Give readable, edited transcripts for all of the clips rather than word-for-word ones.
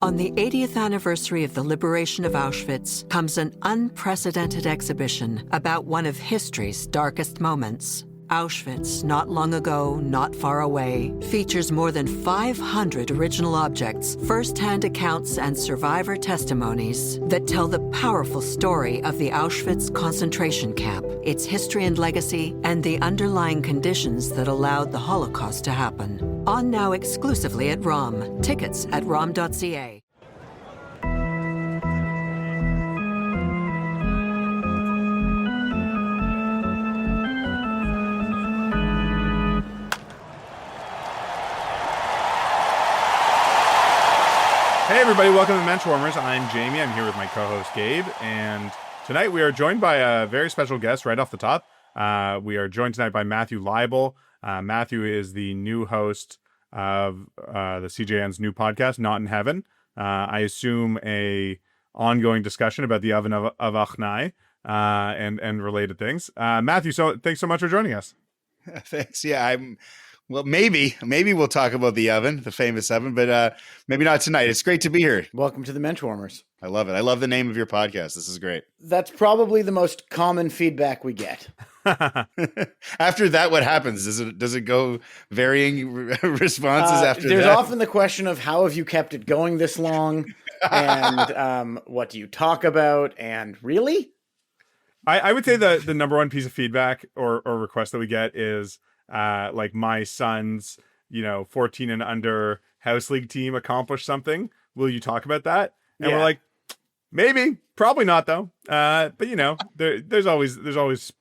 On the 80th anniversary of the liberation of Auschwitz comes an unprecedented exhibition about one of history's darkest moments. Auschwitz, not long ago, not far away, features more than 500 original objects, first-hand accounts, and survivor testimonies that tell the powerful story of the Auschwitz concentration camp, its history and legacy, and the underlying conditions that allowed the Holocaust to happen. On now exclusively at ROM. Tickets at rom.ca. Hey everybody, welcome to Menschwarmers. I'm Jamie. I'm here with my co-host Gabe, and tonight we are joined by a very special guest right off the top. We are joined tonight by Matthew Leibl. Matthew is the new host of the CJN's new podcast, Not in Heaven. I assume a ongoing discussion about the oven of Achnai and related things. Matthew, thanks so much for joining us. Thanks. Yeah, Well, maybe we'll talk about the oven, the famous oven, but maybe not tonight. It's great to be here. Welcome to the Menschwarmers. I love it. I love the name of your podcast. This is great. That's probably the most common feedback we get. After that, what happens? Does it go varying responses after there's that? often the question of how have you kept it going this long, and what do you talk about, and really? I would say the number one piece of feedback or request that we get is like my son's 14 and under house league team accomplished something. Will you talk about that? And we're like, maybe, probably not though. But there's always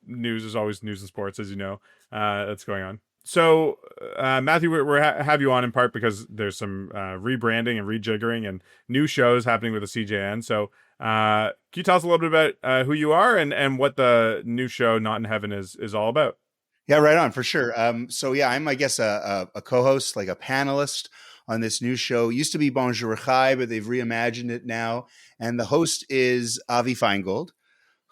news. There's always news and sports, as you know, that's going on. So Matthew, we have you on in part because there's some rebranding and rejiggering and new shows happening with the CJN. So can you tell us a little bit about who you are and what the new show Not in Heaven is all about? Yeah, right on, for sure. I'm, I guess, a co-host, like a panelist on this new show. It used to be Bonjour Chai, but they've reimagined it now. And the host is Avi Feingold,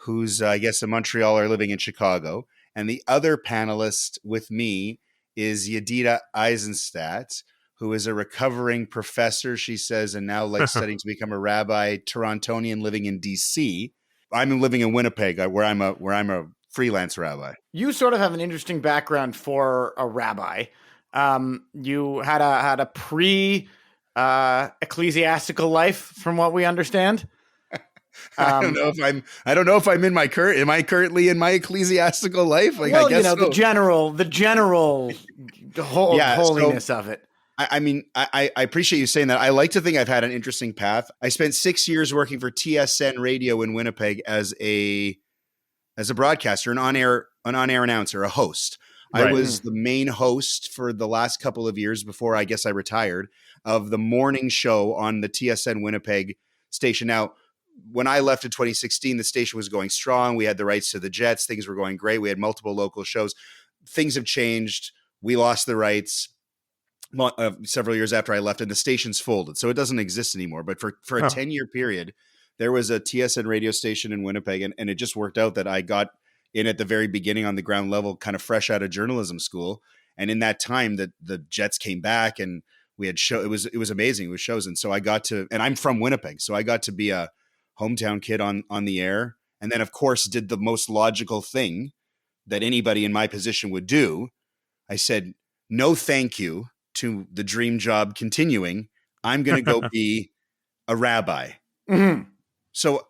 who's, I guess, a Montrealer living in Chicago. And the other panelist with me is Yedida Eisenstadt, who is a recovering professor, she says, and now studying to become a rabbi, Torontonian living in D.C. I'm living in Winnipeg, where I'm a freelance rabbi. You sort of have an interesting background for a rabbi. You had a ecclesiastical life, from what we understand. I don't know if I'm in my current. Am I currently in my ecclesiastical life? I guess so. the general holiness of it. I appreciate you saying that. I like to think I've had an interesting path. I spent 6 years working for TSN Radio in Winnipeg as a broadcaster, an on-air announcer, a host. Right. I was the main host for the last couple of years before I guess I retired of the morning show on the TSN Winnipeg station. Now, when I left in 2016, the station was going strong. We had the rights to the Jets. Things were going great. We had multiple local shows. Things have changed. We lost the rights several years after I left, and the station's folded. So it doesn't exist anymore. But for a 10-year period, there was a TSN radio station in Winnipeg, and it just worked out that I got in at the very beginning on the ground level, kind of fresh out of journalism school. And in that time, the Jets came back, and we had show. It was amazing. It was shows, and so I got to. And I'm from Winnipeg, so I got to be a hometown kid on the air. And then, of course, did the most logical thing that anybody in my position would do. I said, no, thank you to the dream job continuing. I'm going to go be a rabbi. Mm-hmm. So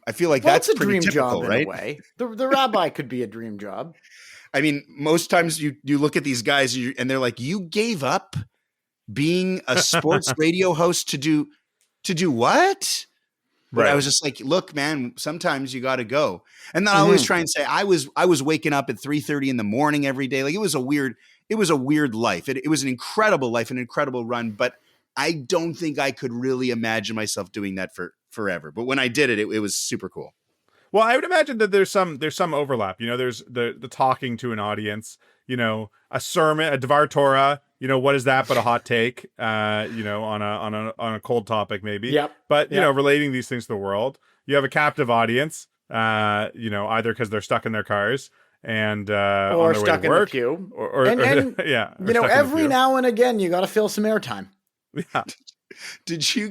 I feel like that's a pretty dream typical, job, right? In a way. The rabbi could be a dream job. I mean, most times you look at these guys and they're like, you gave up being a sports radio host to do what? But right. I was just like, look, man, sometimes you got to go. And then I always try and say, I was waking up at 3:30 in the morning every day. Like it was a weird life. It was an incredible life, an incredible run. But I don't think I could really imagine myself doing that for forever. But when I did it, it was super cool. Well, I would imagine that there's some overlap. There's the talking to an audience, a sermon, a Devar Torah, what is that but a hot take, on a cold topic maybe. Yep. But, relating these things to the world. You have a captive audience, either because they're stuck in their cars and or stuck in the queue. Or every now and again you got to fill some airtime. Yeah. Did you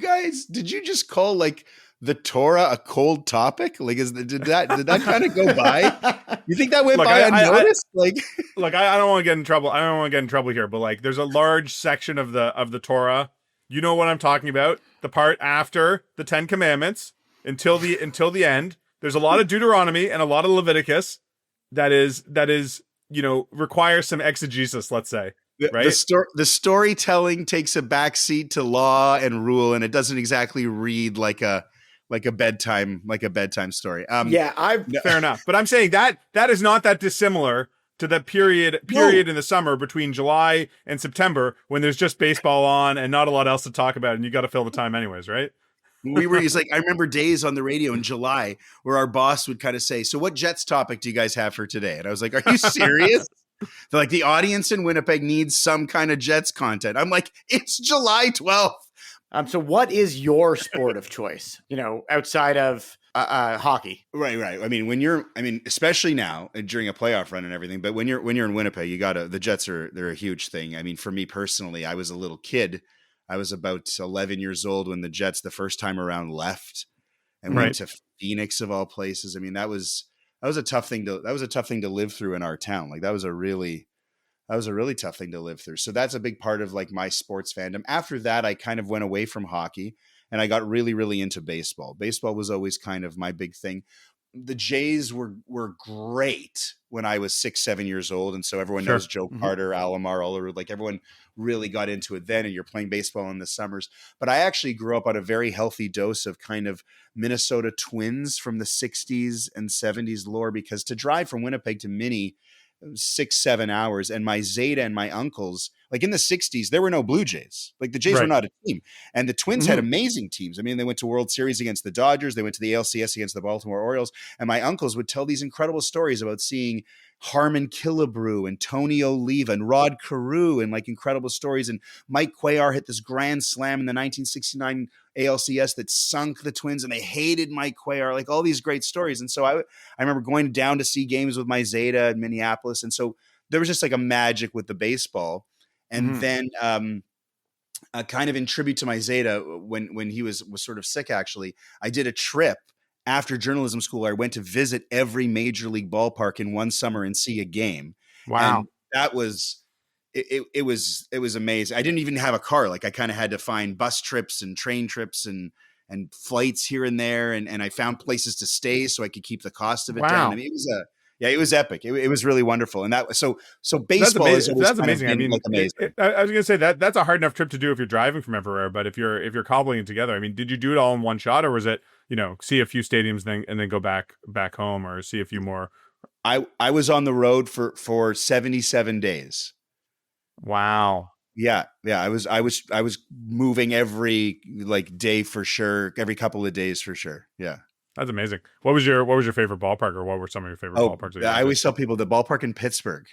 just call like the Torah a cold topic? Like, did that kind of go by? You think that went by unnoticed? Like, look, I don't want to get in trouble. I don't want to get in trouble here, but like, there's a large section of the Torah. You know what I'm talking about? The part after the 10 Commandments until the end. There's a lot of Deuteronomy and a lot of Leviticus that is requires some exegesis. Let's say. Right? The storytelling takes a backseat to law and rule, and it doesn't exactly read like a bedtime story. Fair enough. But I'm saying that is not that dissimilar to the period in the summer between July and September when there's just baseball on and not a lot else to talk about, and you got to fill the time anyways, right? He's like, I remember days on the radio in July where our boss would kind of say, "So what Jets topic do you guys have for today?" And I was like, "Are you serious?" They're like, the audience in Winnipeg needs some kind of Jets content. I'm like, it's July 12th. So what is your sport of choice, outside of hockey? Right. I mean, especially now during a playoff run and everything, but when you're in Winnipeg, the Jets they're a huge thing. I mean, for me personally, I was a little kid. I was about 11 years old when the Jets the first time around left and went to Phoenix of all places. I mean, that was a tough thing to live through in our town. Like that was a really tough thing to live through. So that's a big part of like my sports fandom. After that, I kind of went away from hockey and I got really, really into baseball. Baseball was always kind of my big thing. The Jays were great when I was 6-7 years old. And so everyone knows Joe Carter, Alomar, Oy-lers, like everyone really got into it then, and you're playing baseball in the summers. But I actually grew up on a very healthy dose of kind of Minnesota Twins from the 60s and 70s lore, because to drive from Winnipeg to Minnie, 6-7 hours, and my Zeta and my uncles, like in the 60s, there were no Blue Jays. Like the Jays were not a team, and the Twins had amazing teams. I mean, they went to World Series against the Dodgers, they went to the ALCS against the Baltimore Orioles, and my uncles would tell these incredible stories about seeing Harmon Killebrew and Tony Oliva and Rod Carew, and like incredible stories. And Mike Cuellar hit this grand slam in the 1969 ALCS that sunk the Twins, and they hated Mike Cuellar, like all these great stories. And so I remember going down to see games with my Zeta in Minneapolis. And so there was just like a magic with the baseball. And then kind of in tribute to my Zeta, when he was sort of sick, actually, I did a trip after journalism school. I went to visit every major league ballpark in one summer and see a game. Wow. And that was, it was amazing. I didn't even have a car. Like I kind of had to find bus trips and train trips and flights here and there. And I found places to stay so I could keep the cost of it down. I mean, it was epic. It was really wonderful. And that so baseball is always that's amazing. I mean, amazing. I was going to say that's a hard enough trip to do if you're driving from everywhere. But if you're cobbling it together, I mean, did you do it all in one shot, or was it, see a few stadiums and then go back home, or see a few more? I was on the road for 77 days. Wow. Yeah. I was moving every like day for sure, every couple of days for sure. Yeah. That's amazing. What was your favorite ballpark, or what were some of your favorite ballparks? I always tell people the ballpark in Pittsburgh.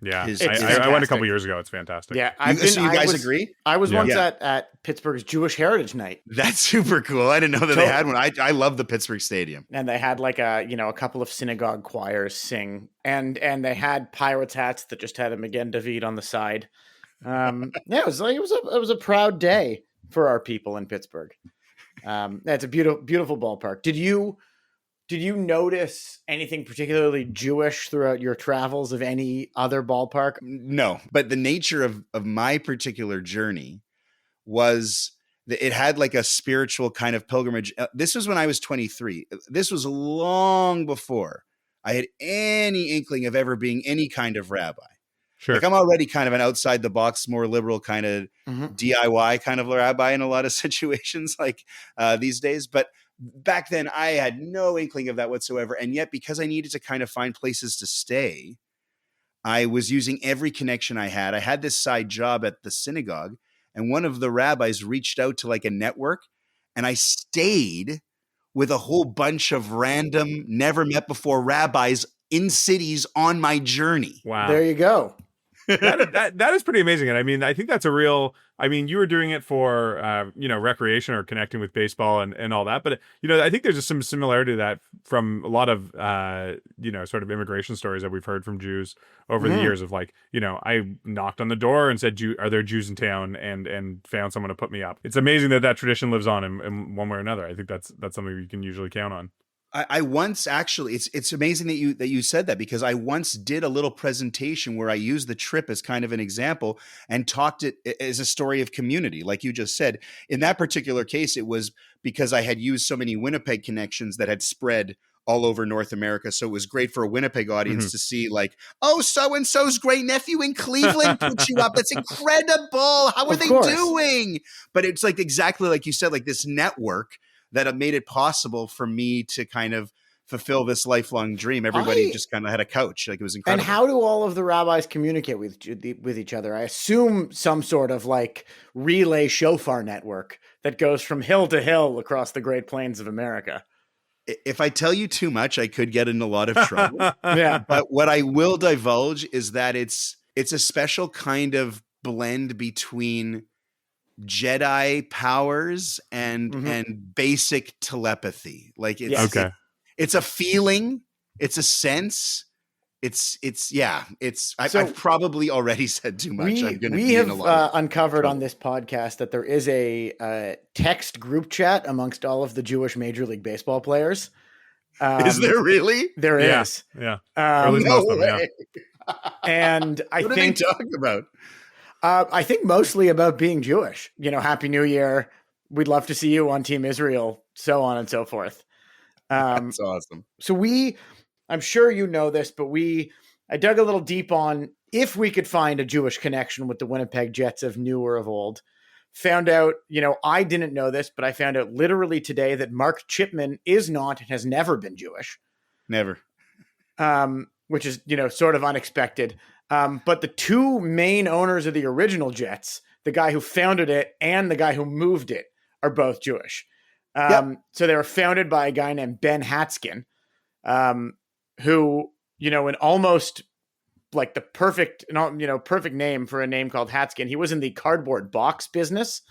Yeah, I went a couple years ago. It's fantastic. Yeah, so you guys agree? I was once at Pittsburgh's Jewish Heritage Night. That's super cool. I didn't know that they had one. I love the Pittsburgh Stadium, and they had like a couple of synagogue choirs sing, and they had Pirates hats that just had a Magen David on the side. It was a proud day for our people in Pittsburgh. That's a beautiful ballpark. Did you notice anything particularly Jewish throughout your travels of any other ballpark? No, but the nature of my particular journey was that it had like a spiritual kind of pilgrimage. This was when I was 23. This was long before I had any inkling of ever being any kind of rabbi. Sure. Like I'm already kind of an outside the box, more liberal kind of DIY kind of rabbi in a lot of situations like these days. But back then I had no inkling of that whatsoever. And yet, because I needed to kind of find places to stay, I was using every connection I had. I had this side job at the synagogue, and one of the rabbis reached out to like a network, and I stayed with a whole bunch of random, never met before rabbis in cities on my journey. Wow. There you go. that is pretty amazing. And I mean, I think that's a real I mean, you were doing it for, recreation or connecting with baseball and all that. But, I think there's just some similarity to that from a lot of, sort of immigration stories that we've heard from Jews over the years of like, I knocked on the door and said, are there Jews in town, and found someone to put me up. It's amazing that tradition lives on in one way or another. I think that's something you can usually count on. I once actually, it's amazing that you said that, because I once did a little presentation where I used the trip as kind of an example and talked it as a story of community, like you just said. In that particular case, it was because I had used so many Winnipeg connections that had spread all over North America. So it was great for a Winnipeg audience to see like, oh, so-and-so's great nephew in Cleveland put you up. That's incredible. How are they doing? But it's like exactly like you said, like this network that have made it possible for me to kind of fulfill this lifelong dream. Everybody just kind of had a couch. Like, it was incredible. And how do all of the rabbis communicate with each other? I assume some sort of like relay shofar network that goes from hill to hill across the Great Plains of America. If I tell you too much, I could get in a lot of trouble. Yeah. But what I will divulge is that it's a special kind of blend between Jedi powers and basic telepathy. Like it's a feeling, it's a sense. I've probably already said too much. We have uncovered on this podcast that there is a text group chat amongst all of the Jewish Major League Baseball players. Is there really? There is. Yeah. No way. And I what think are they talking about? I think mostly about being Jewish. Happy New Year. We'd love to see you on Team Israel, so on and so forth. That's awesome. So I'm sure you know this, but I dug a little deep on if we could find a Jewish connection with the Winnipeg Jets of new or of old. Found out, I didn't know this, but I found out literally today that Mark Chipman is not and has never been Jewish. Never. Which is, sort of unexpected. But the two main owners of the original Jets, the guy who founded it and the guy who moved it, are both Jewish. So they were founded by a guy named Ben Hatskin, who, in almost like the perfect name for a name called Hatskin. He was in the cardboard box business,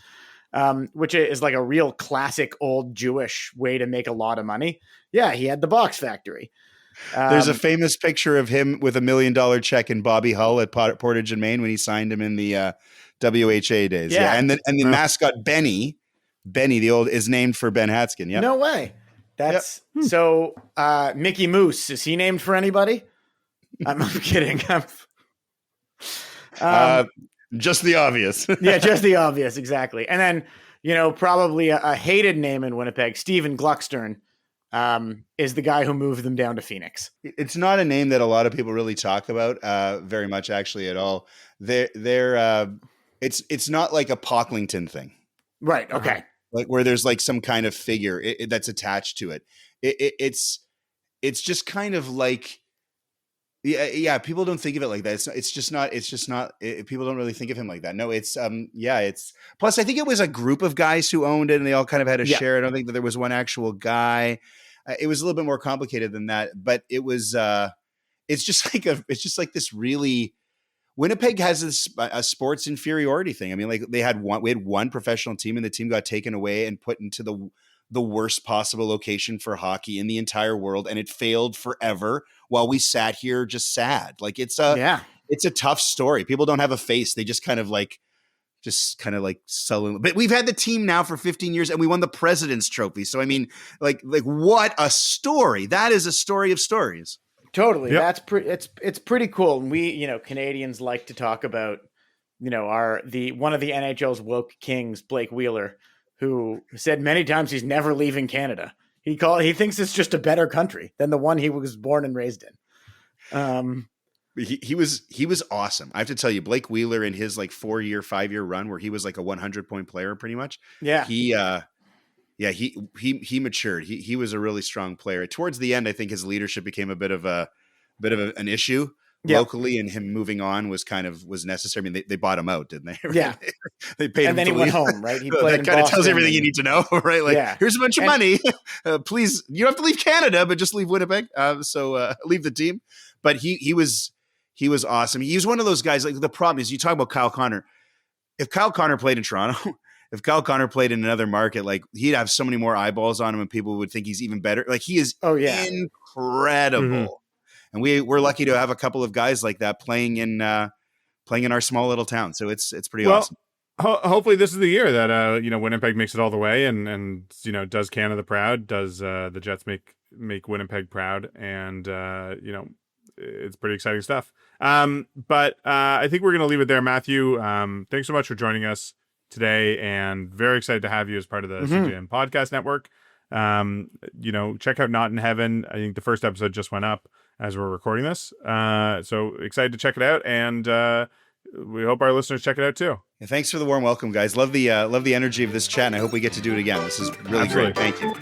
which is like a real classic old Jewish way to make a lot of money. Yeah, he had the box factory. There's a famous picture of him with $1 million check in Bobby Hull at Portage in Maine when he signed him in the WHA days. Yeah. And the mascot Benny, the old, is named for Ben Hatskin. Yeah. No way. That's so Mickey Moose. Is he named for anybody? I'm kidding. Just the obvious. Yeah, just the obvious. Exactly. And then, probably a hated name in Winnipeg, Stephen Gluckstern, is the guy who moved them down to Phoenix. It's not a name that a lot of people really talk about very much, actually, at all. It's not like a Pocklington thing. Right. Okay. Like where there's like some kind of figure that's attached to it. It's just kind of like, yeah. People don't think of it like that. It's just not. People don't really think of him like that. No, it's plus I think it was a group of guys who owned it and they all kind of had a share. I don't think that there was one actual guy. It was a little bit more complicated than that, but it was, it's just like this really, Winnipeg has a sports inferiority thing. I mean, like we had one professional team and the team got taken away and put into the worst possible location for hockey in the entire world. And it failed forever while we sat here just sad. Like it's a tough story. People don't have a face. They just kind of like sullen. But we've had the team now for 15 years and we won the President's Trophy. So, I mean, like what a story. That is a story of stories. Totally. Yep. It's pretty cool. And we, Canadians like to talk about, one of the NHL's woke kings, Blake Wheeler, who said many times he's never leaving Canada. He thinks it's just a better country than the one he was born and raised in. He was awesome. I have to tell you, Blake Wheeler in his like 5-year run where he was like a 100-point player pretty much. Yeah. He matured. He was a really strong player. Towards the end, I think his leadership became a bit of an issue locally, and him moving on was necessary. I mean, they bought him out, didn't they? Yeah. They paid him. And then he went home, right? He played that kind of tells everything you need to know, right? Like, here's a bunch of money. Please, you don't have to leave Canada, but just leave Winnipeg. So leave the team. But he was awesome. He was one of those guys. Like the problem is, you talk about Kyle Connor. if Kyle Connor played in Toronto, if Kyle Connor played in another market, like he'd have so many more eyeballs on him and people would think he's even better. Like he is incredible. And we're lucky to have a couple of guys like that playing in our small little town. So it's pretty awesome. Hopefully this is the year that Winnipeg makes it all the way and does Canada proud, does the Jets make Winnipeg proud, and it's pretty exciting stuff. But I think we're going to leave it there. Matthew, thanks so much for joining us today, and very excited to have you as part of the CJM Podcast Network. Check out Not in Heaven. I think the first episode just went up as we're recording this. So excited to check it out, and we hope our listeners check it out too. Yeah, thanks for the warm welcome, guys. Love the energy of this chat, and I hope we get to do it again. This is really Absolutely. great. Thank you.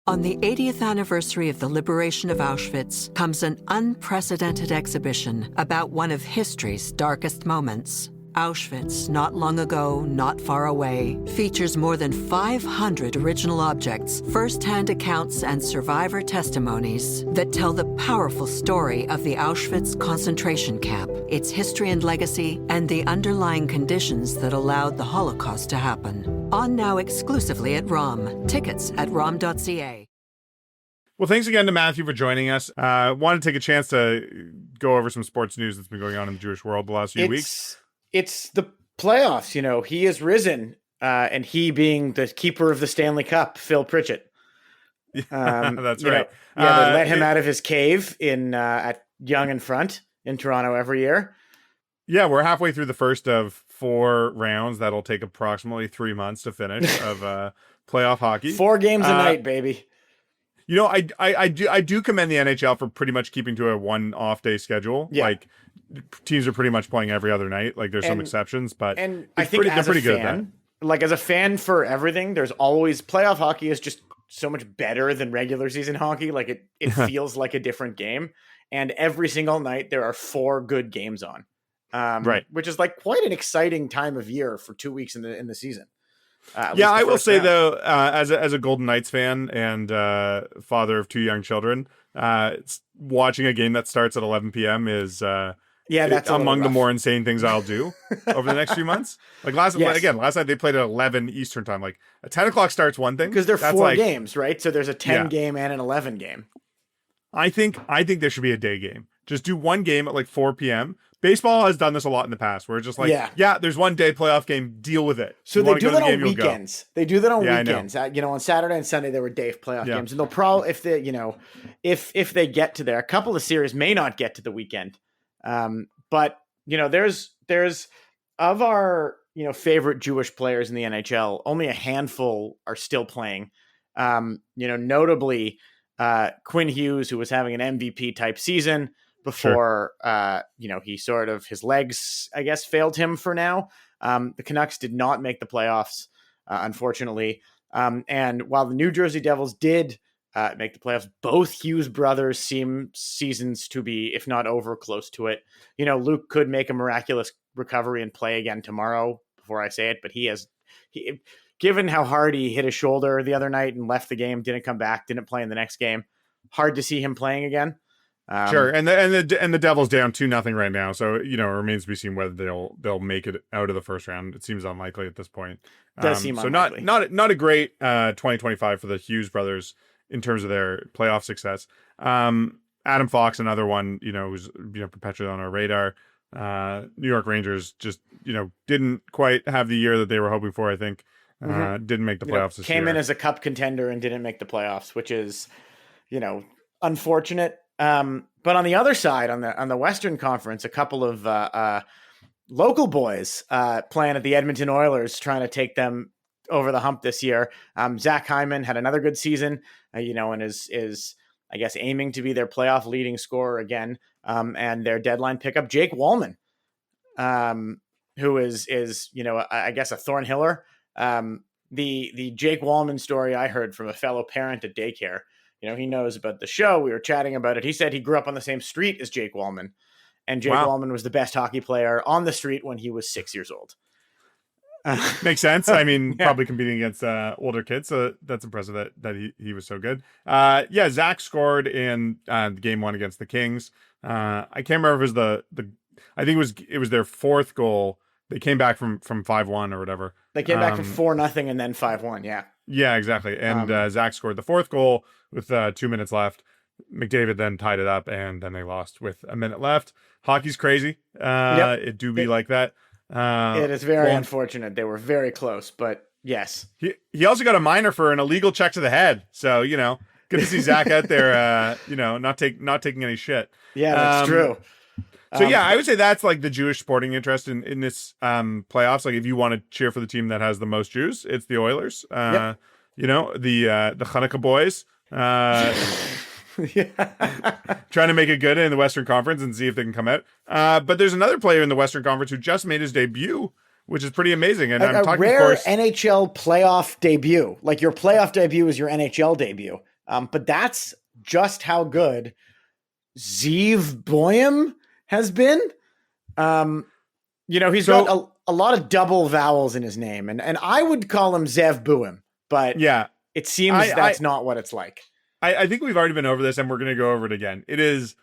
On the 80th anniversary of the liberation of Auschwitz comes an unprecedented exhibition about one of history's darkest moments. Auschwitz, Not Long Ago, Not Far Away, features more than 500 original objects, first-hand accounts, and survivor testimonies that tell the powerful story of the Auschwitz concentration camp, its history and legacy, and the underlying conditions that allowed the Holocaust to happen. On now exclusively at ROM. Tickets at rom.ca. Well, thanks again to Matthew for joining us. Want to take a chance to go over some sports news that's been going on in the Jewish world the last few weeks. It's the playoffs. He has risen, and he being the keeper of the Stanley Cup, Phil Pritchett. That's right. They let him out of his cave at Young and Front in Toronto every year. Yeah, we're halfway through the first of 4 rounds. That'll take approximately 3 months to finish of playoff hockey. 4 games a night, baby. I do commend the NHL for pretty much keeping to a 1 off day schedule. Yeah. Like teams are pretty much playing every other night. Like there's some exceptions, but I think they're pretty good at that. Like as a fan for everything, there's always playoff hockey is just so much better than regular season hockey. Like it feels like a different game. And every single night there are 4 good games on. Right. Which is like quite an exciting time of year for 2 weeks in the season. I will say though, as a Golden Knights fan and father of 2 young children, watching a game that starts at 11 p.m. is that's among the more insane things I'll do over the next few months. Like last night they played at 11 Eastern time. Like a 10 o'clock starts one thing because they're 4 games, right? So there's a 10 game and an 11 game. I think there should be a day game. Just do one game at like 4 p.m. Baseball has done this a lot in the past where it's just like, there's one day playoff game, deal with it. So they do that on weekends. They do that on weekends. On Saturday and Sunday, there were day playoff games. And they'll probably, if they get to there, a couple of series may not get to the weekend. But there's of our, favorite Jewish players in the NHL, only a handful are still playing. Notably, Quinn Hughes, who was having an MVP type season before, he sort of, his legs, I guess, failed him for now. The Canucks did not make the playoffs, unfortunately. And while the New Jersey Devils did make the playoffs, both Hughes brothers seem seasons to be, if not over, close to it. Luke could make a miraculous recovery and play again tomorrow before I say it, but he given how hard he hit his shoulder the other night and left the game, didn't come back, didn't play in the next game. Hard to see him playing again. Sure, and the Devils down 2-0 right now, so it remains to be seen whether they'll make it out of the first round. It seems unlikely at this point. Does seem so unlikely. Not a great 2025 for the Hughes brothers in terms of their playoff success. Adam Fox, another one, who's perpetually on our radar. New York Rangers just didn't quite have the year that they were hoping for. I think didn't make the playoffs this year. Came in as a cup contender and didn't make the playoffs, which is unfortunate. But on the other side, on the Western Conference, a couple of local boys playing at the Edmonton Oilers, trying to take them over the hump this year. Zach Hyman had another good season, and is I guess aiming to be their playoff leading scorer again. And their deadline pickup, Jake Walman, who is I guess a Thornhiller. The Jake Walman story I heard from a fellow parent at daycare. He knows about the show. We were chatting about it. He said he grew up on the same street as Jake Walman. And Jake Walman was the best hockey player on the street when he was 6 years old. Makes sense. I mean, Yeah. probably competing against older kids, so that's impressive that he was so good. Yeah, Zach scored in game 1 against the Kings. I can't remember if it was the I think it was their 4th goal. They came back from 5-1 or whatever. They came back from 4-0 and then 5-1. Yeah. Yeah, exactly. And Zach scored the 4th goal with 2 minutes left. McDavid then tied it up, and then they lost with a minute left. Hockey's crazy. It do be like that. It is very unfortunate. They were very close, but yes. He also got a minor for an illegal check to the head. So, good to see Zach out there, not taking any shit. Yeah, that's true. So yeah, I would say that's like the Jewish sporting interest in this playoffs. Like if you want to cheer for the team that has the most Jews, it's the Oilers. The Hanukkah boys. Trying to make it good in the Western Conference and see if they can come out. But there's another player in the Western Conference who just made his debut, which is pretty amazing. And I'm talking, rare, of course, NHL playoff debut. Like your playoff debut is your NHL debut. But that's just how good Zeev Boyum has been. He's got a lot of double vowels in his name, and I would call him Zev Buim, but yeah, it seems that's not what it's like. I think we've already been over this, and we're going to go over it again. It is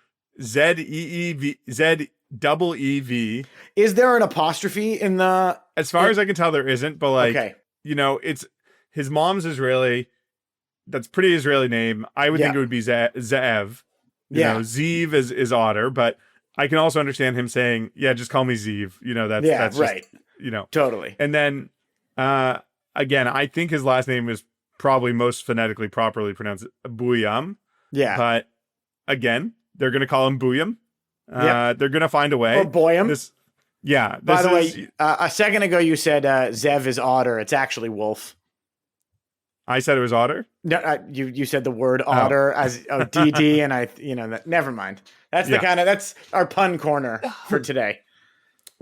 Z-E-E-V, Z-double-E-V. Is there an apostrophe in the... As far as I can tell, there isn't, but okay. It's his mom's Israeli. That's pretty Israeli name. I would think it would be Zev. Zeev is otter, but I can also understand him saying, just call me Zeev. That's right. Just, totally. And then, again, I think his last name is probably most phonetically properly pronounced Buyam. Yeah. But again, they're going to call him Buyam. They're going to find a way. Or Boyum. By the way, a second ago you said Zev is otter. It's actually wolf. I said it was otter. No, you said the word otter as DD, and never mind. That's that's our pun corner for today.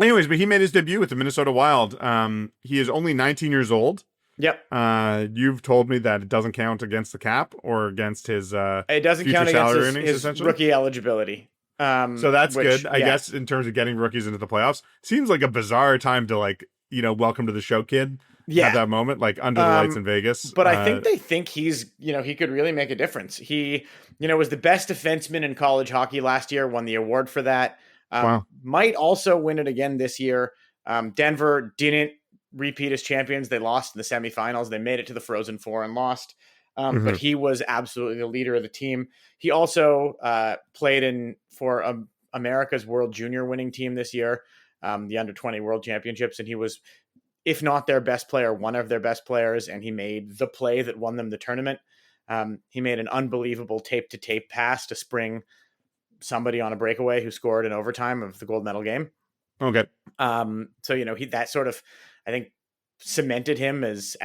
Anyways, but he made his debut with the Minnesota Wild. He is only 19 years old. Yep. You've told me that it doesn't count against the cap or against his it doesn't future count salary against earnings, his rookie eligibility. So that's good, I guess, in terms of getting rookies into the playoffs. Seems like a bizarre time to welcome to the show, kid. At that moment, like under the lights in Vegas. But I think they think he's, he could really make a difference. He, was the best defenseman in college hockey last year, won the award for that. Wow. Might also win it again this year. Denver didn't repeat as champions. They lost in the semifinals. They made it to the Frozen Four and lost. But he was absolutely the leader of the team. He also played for America's World Junior winning team this year, the Under-20 World Championships, and he was, if not their best player, one of their best players, and he made the play that won them the tournament. He made an unbelievable tape-to-tape pass to spring somebody on a breakaway who scored in overtime of the gold medal game. Okay. So, he that sort of, I think, cemented him as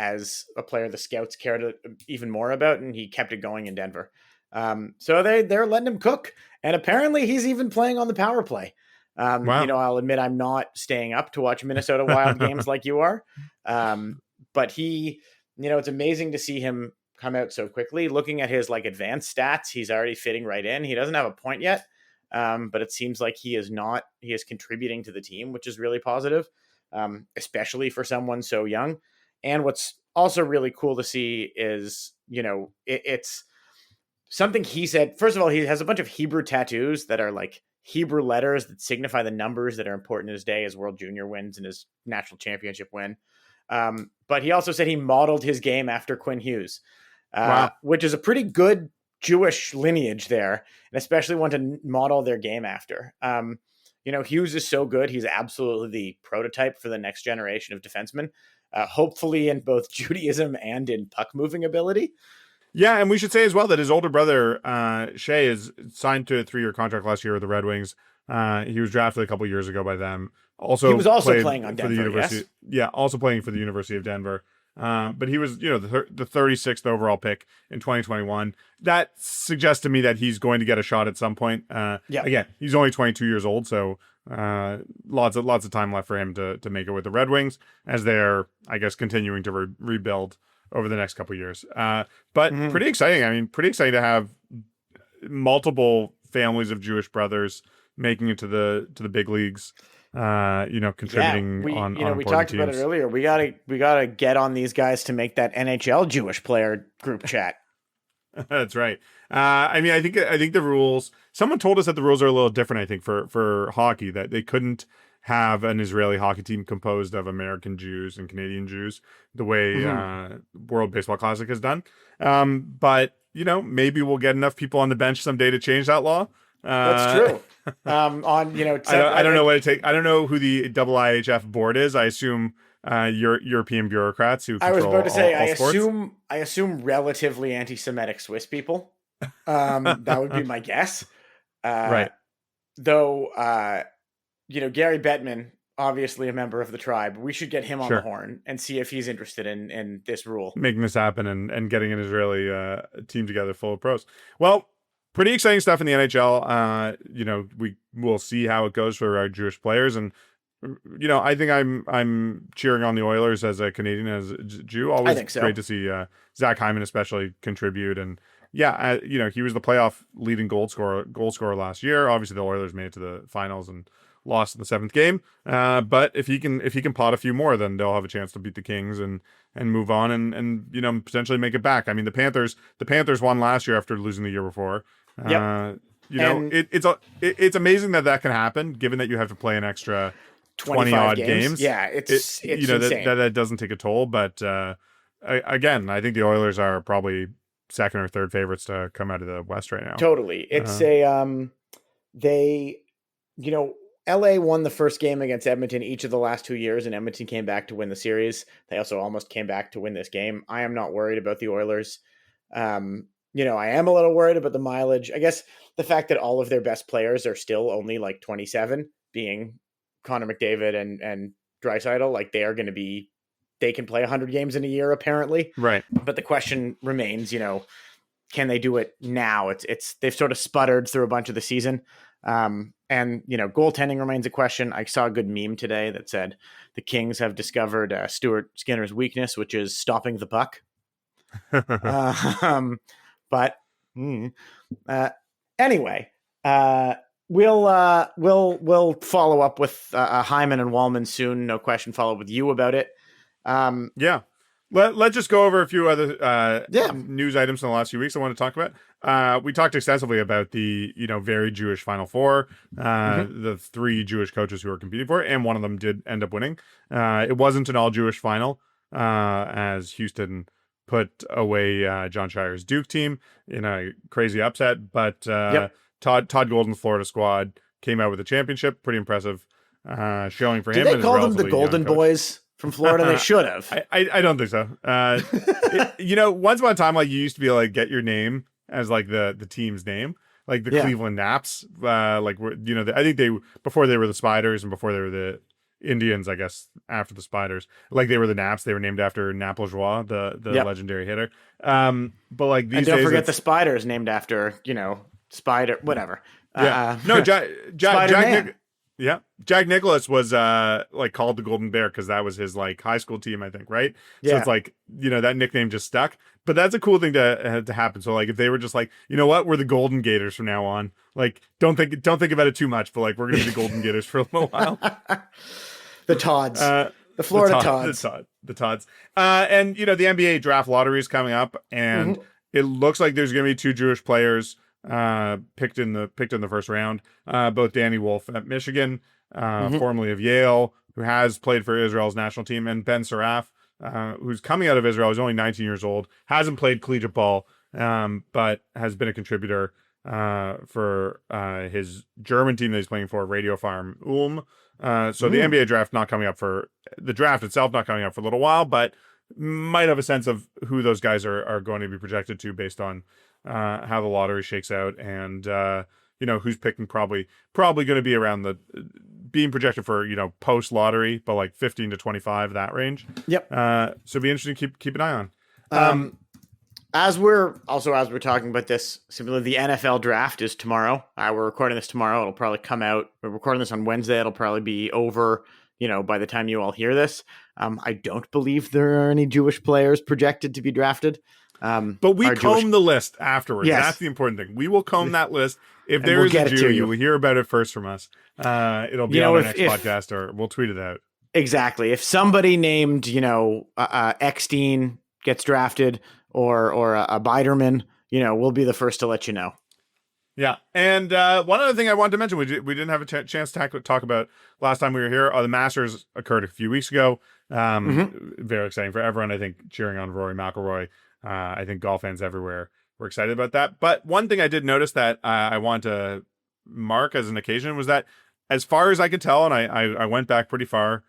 a player the scouts cared even more about, and he kept it going in Denver. So they're letting him cook, and apparently he's even playing on the power play. Wow. I'll admit I'm not staying up to watch Minnesota Wild games like you are. But he, it's amazing to see him come out so quickly. Looking at his advanced stats, he's already fitting right in. He doesn't have a point yet, but it seems like he is contributing to the team, which is really positive, especially for someone so young. And what's also really cool to see is, it's something he said. First of all, he has a bunch of Hebrew tattoos that are Hebrew letters that signify the numbers that are important in his day, his World Junior wins and his national championship win. But he also said he modeled his game after Quinn Hughes, which is a pretty good Jewish lineage there, and especially one to model their game after. Hughes is so good. He's absolutely the prototype for the next generation of defensemen, hopefully in both Judaism and in puck moving ability. Yeah, and we should say as well that his older brother, Shea, is signed to a 3-year contract last year with the Red Wings. He was drafted a couple years ago by them. He was also playing on Denver, for the University. Yes? Yeah, also playing for the University of Denver. But he was, the 36th overall pick in 2021. That suggests to me that he's going to get a shot at some point. Again, he's only 22 years old, so lots of time left for him to make it with the Red Wings as they're, I guess, continuing to rebuild over the next couple of years. But pretty exciting. I mean, pretty exciting to have multiple families of Jewish brothers making it to the big leagues. contributing on we important talked teams. about it earlier. We gotta get on these guys to make that NHL Jewish player group chat. That's right. I think the rules. Someone told us that the rules are a little different. I think for hockey, that they couldn't have an Israeli hockey team composed of American Jews and Canadian Jews the way World Baseball Classic has done. But maybe we'll get enough people on the bench someday to change that law. That's true. I don't know what it takes. I don't know who the IIHF board is. I assume European bureaucrats who control I was about to say, all sports. I assume relatively anti-Semitic Swiss people. That would be my guess. Right. Though, Gary Bettman, obviously a member of the tribe, we should get him on the horn and see if he's interested in this rule. Making this happen and getting an Israeli team together full of pros. Well, pretty exciting stuff in the NHL. We will see how it goes for our Jewish players. And, I think I'm cheering on the Oilers as a Canadian, as a Jew. Always great to see Zach Hyman especially contribute. And he was the playoff leading goal scorer last year. Obviously the Oilers made it to the finals and lost in the 7th game. But if he can pot a few more, then they'll have a chance to beat the Kings and move on and potentially make it back. I mean, the Panthers won last year after losing the year before. Yep. It's amazing that can happen, given that you have to play an extra 20 odd games. Yeah, it's insane. that doesn't take a toll. But again, I think the Oilers are probably second or third favorites to come out of the West right now. Totally. It's LA won the first game against Edmonton each of the last 2 years, and Edmonton came back to win the series. They also almost came back to win this game. I am not worried about the Oilers. I am a little worried about the mileage. I guess the fact that all of their best players are still only like 27, being Connor McDavid and Draisaitl, like they can play 100 games in a year apparently. Right. But the question remains, can they do it now? They've sort of sputtered through a bunch of the season. Goaltending remains a question. I saw a good meme today that said the Kings have discovered Stuart Skinner's weakness, which is stopping the puck. Anyway, we'll follow up with Hyman and Walman soon. No question. Follow up with you about it. Let's just go over a few other news items in the last few weeks I want to talk about. We talked extensively about the very Jewish Final Four, the 3 Jewish coaches who were competing for it, and one of them did end up winning. It wasn't an all Jewish final, as Houston put away John Shire's Duke team in a crazy upset. But Todd Golden's Florida squad came out with a championship. Pretty impressive showing for him. Did they call them the Golden Boys from Florida? They should have. I don't think so. Once upon a time, like you used to be able to get your name as like the team's name, like the Cleveland Naps. I think before they were the Spiders and before they were the Indians, I guess after the Spiders, like they were the Naps. They were named after Nap Lajoie, the legendary hitter. But like these and don't days, forget the Spiders named after Spider whatever. Jack Nicklaus was called the Golden Bear because that was his like high school team, I think, right? So it's like that nickname just stuck. But that's a cool thing to happen. So like if they were just like, we're the Golden Gators from now on. Like don't think about it too much, but like we're gonna be the Golden Gators for a little while. The Tods, the Florida Tods, the Tods. And the NBA draft lottery is coming up, and it looks like there's gonna be 2 Jewish players picked in the first round. Both Danny Wolf at Michigan, formerly of Yale, who has played for Israel's national team, and Ben Saraf, who's coming out of Israel. He's only 19 years old, hasn't played collegiate ball, but has been a contributor for his German team that he's playing for, Radio Farm Ulm. So the NBA draft not coming up for the draft itself, not coming up for a little while, but might have a sense of who those guys are going to be projected to based on how the lottery shakes out, and who's picking probably going to be around the being projected for post lottery, but like 15 to 25, that range. Yep. So it'd be interesting to keep an eye on. As we're talking about this, simply the NFL draft is tomorrow. We're recording this tomorrow. It'll probably come out. We're recording this on Wednesday. It'll probably be over, by the time you all hear this. I don't believe there are any Jewish players projected to be drafted. But we our comb Jewish- the list afterwards. Yes. That's the important thing. We will comb that list. If And there we'll is get a it Jew, to you you. will hear about it first from us. It'll be You know, on our if- next if- podcast, or we'll tweet it out. Exactly. If somebody named, Eckstein gets drafted or a Biderman, we'll be the first to let you know. Yeah. And one other thing I wanted to mention, we didn't have a chance to talk about last time we were here. The Masters occurred a few weeks ago. Very exciting for everyone, I think, cheering on Rory McIlroy. I think golf fans everywhere were excited about that. But one thing I did notice that I want to mark as an occasion was that, as far as I could tell, and I went back pretty far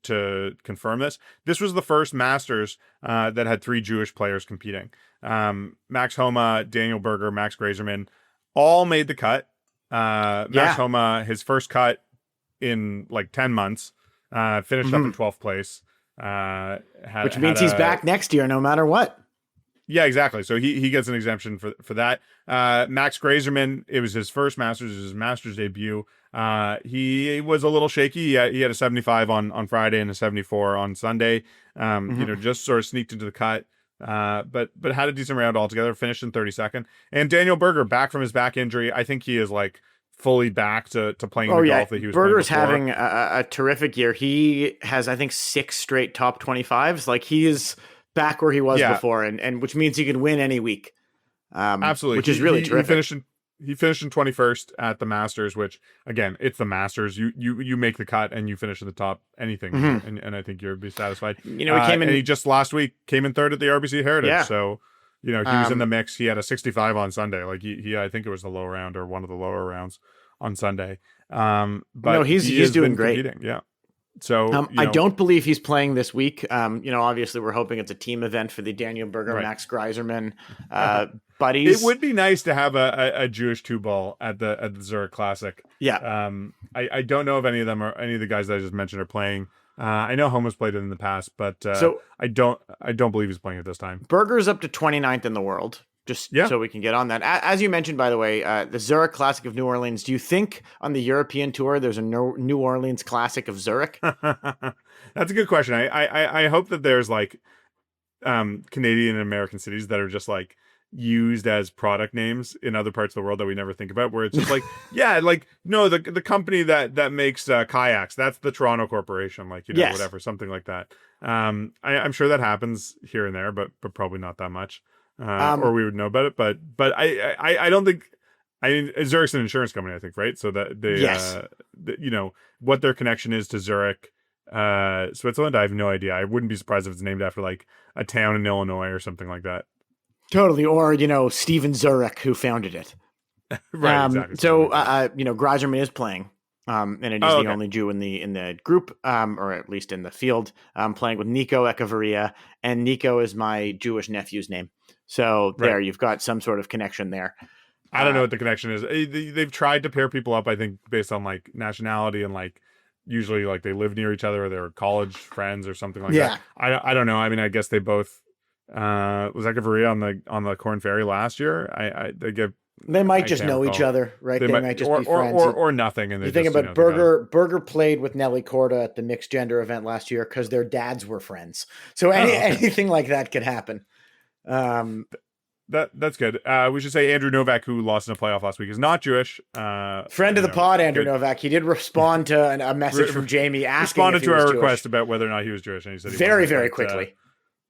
to confirm this was the first Masters that had 3 Jewish players competing. Max Homa, Daniel Berger, Max Grazerman all made the cut. Max Homa, his first cut in like 10 months, finished up in 12th place. Which means he's back next year, no matter what. Yeah, exactly. So he gets an exemption for that. Max Grazerman, it was his first Masters, it was his Masters debut. He was a little shaky. He had a 75 on Friday and a 74 on Sunday. Just sort of sneaked into the cut. But had a decent round altogether, finished in 32nd. And Daniel Berger, back from his back injury, I think he is like fully back to playing the golf that he was Berger's playing before. having a terrific year. He has, I think, 6 straight top 25s. Like, he is back where he was before, and which means he can win any week. Absolutely. Which is really terrific. He finished in 21st at the Masters, which, again, it's the Masters. You make the cut and you finish in the top anything, and I think you'll be satisfied. He came in. And he just last week came in 3rd at the RBC Heritage. Yeah. So, he was in the mix. He had a 65 on Sunday. Like he I think it was the low round or one of the lower rounds on Sunday. But he's doing great. Competing. Yeah. So I don't believe he's playing this week. Obviously we're hoping it's a team event for the Daniel Berger, Max Greiserman buddies. It would be nice to have a Jewish 2-ball at the Zurich Classic. Yeah. I don't know if any of the guys that I just mentioned are playing. I know Homer's played it in the past, but I don't believe he's playing it this time. Berger's up to 29th in the world. So we can get on that. As you mentioned, by the way, the Zurich Classic of New Orleans. Do you think on the European tour there's a New Orleans Classic of Zurich? That's a good question. I hope that there's like Canadian and American cities that are just like used as product names in other parts of the world that we never think about, where it's just like, the company that makes kayaks, that's the Toronto Corporation, whatever, something like that. I'm sure that happens here and there, but probably not that much. Or we would know about it, but I don't think. I mean, Zurich's an insurance company, I think, right? So that they, what their connection is to Zurich, Switzerland, I have no idea. I wouldn't be surprised if it's named after like a town in Illinois or something like that. Totally, or Steven Zurich, who founded it. Right. Exactly. So, Greiserman is playing. And it is the only Jew in the group, or at least in the field, playing with Nico Echevarria, and Nico is my Jewish nephew's name. So there, you've got some sort of connection there. I don't know what the connection is. They've tried to pair people up, I think, based on like nationality and like usually like they live near each other or they're college friends or something like that. I don't know. I mean, I guess they both was Echevarria on the Corn Ferry last year. They might just know each other, right? They might just be friends. Or nothing. And you think about Berger played with Nelly Korda at the mixed gender event last year because their dads were friends. So anything like that could happen. That's good. We should say Andrew Novak, who lost in a playoff last week, is not Jewish. Friend of the pod, Andrew Novak. He did respond to a message from Jamie asking responded if he to was our Jewish. request about whether or not he was Jewish, and he said he very, wasn't, very quickly.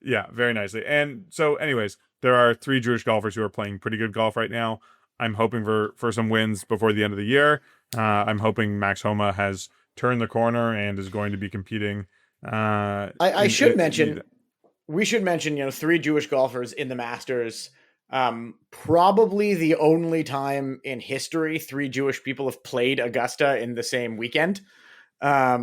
Yeah, very nicely. And so, anyways, there are 3 Jewish golfers who are playing pretty good golf right now. I'm hoping for some wins before the end of the year. I'm hoping Max Homa has turned the corner and is going to be competing. We should mention, 3 Jewish golfers in the Masters. Probably the only time in history 3 Jewish people have played Augusta in the same weekend. I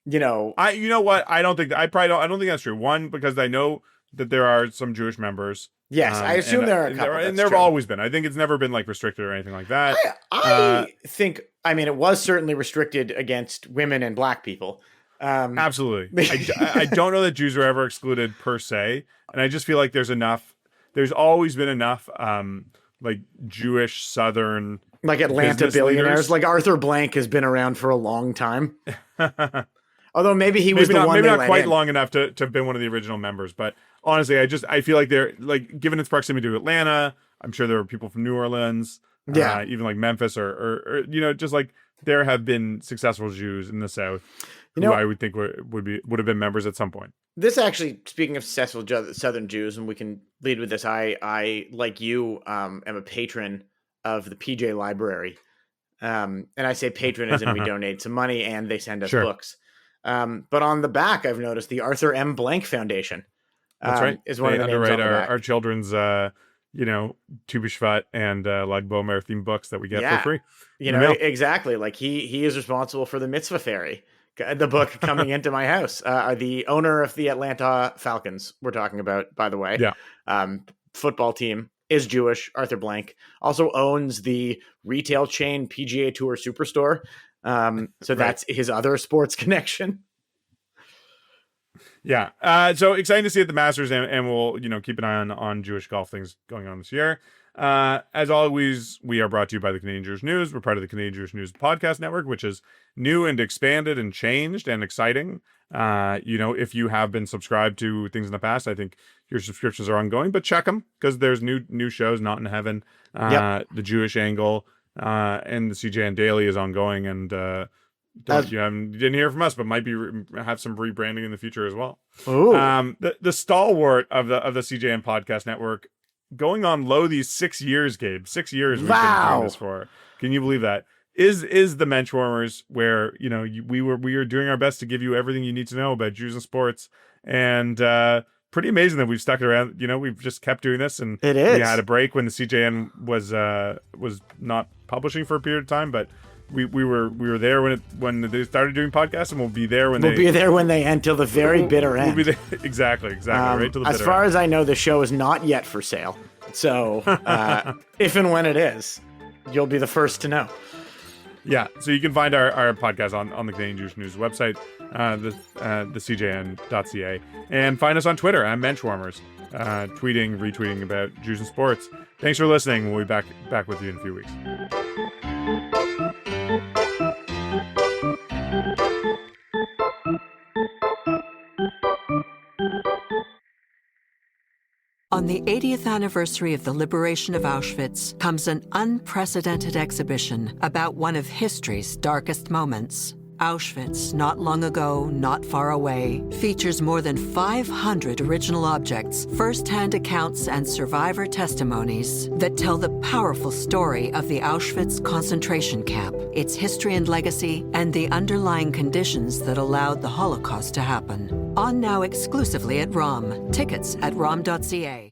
don't think that's true. One, because I know that there are some Jewish members. Yes, I assume there are a couple. And there have always been. I think it's never been like restricted or anything like that. I think, it was certainly restricted against women and black people. Absolutely. I don't know that Jews are ever excluded per se. And I just feel like there's always been enough like Jewish Southern, like Atlanta billionaires, leaders. like Arthur Blank has been around for a long time. Although maybe he was maybe the not, one maybe they not let quite in. long enough to have been one of the original members. But honestly, I feel like they're like, given its proximity to Atlanta, I'm sure there were people from New Orleans, even like Memphis or just like there have been successful Jews in the South who I would think would have been members at some point. This actually, speaking of successful Southern Jews, and we can lead with this. I like you, am a patron of the PJ Library. And I say patron as in we donate some money and they send us books. But on the back, I've noticed the Arthur M. Blank Foundation. That's right. Is one of the names on the back. Our children's, Tu B'Shvat and Lag Bomer themed books that we get for free. Exactly. Like he is responsible for the Mitzvah Fairy, the book coming into my house. The owner of the Atlanta Falcons, we're talking about, by the way. Yeah. Football team is Jewish. Arthur Blank also owns the retail chain PGA Tour Superstore. So that's his other sports connection. Yeah. So exciting to see at the Masters, and we'll, keep an eye on Jewish golf things going on this year. As always, we are brought to you by the Canadian Jewish News. We're part of the Canadian Jewish News podcast network, which is new and expanded and changed and exciting. If you have been subscribed to things in the past, I think your subscriptions are ongoing, but check them because there's new shows. Not in Heaven, the Jewish Angle, and the CJN Daily is ongoing. And you didn't hear from us, but might have some rebranding in the future as well. The stalwart of the CJN podcast network, going on low these 6 years, Gabe. 6 years we've been doing this for. Can you believe that? Is the Menschwarmers, where we were doing our best to give you everything you need to know about Jews and sports, and pretty amazing that we've stuck it around. We've just kept doing this, and we had a break when the CJN was not publishing for a period of time, but we were there when they started doing podcasts, and we'll be there when they until the very bitter end. We'll be there exactly right till the bitter as far end. As I know, the show is not yet for sale, so if and when it is, you'll be the first to know. Yeah, so you can find our podcast on the Canadian Jewish News website, the cjn.ca, and find us on Twitter at Menschwarmers, tweeting, retweeting about Jews and sports. Thanks for listening. We'll be back with you in a few weeks. On the 80th anniversary of the liberation of Auschwitz comes an unprecedented exhibition about one of history's darkest moments. Auschwitz, Not Long Ago, Not Far Away, features more than 500 original objects, first-hand accounts, and survivor testimonies that tell the powerful story of the Auschwitz concentration camp, its history and legacy, and the underlying conditions that allowed the Holocaust to happen. On now exclusively at ROM. Tickets at rom.ca.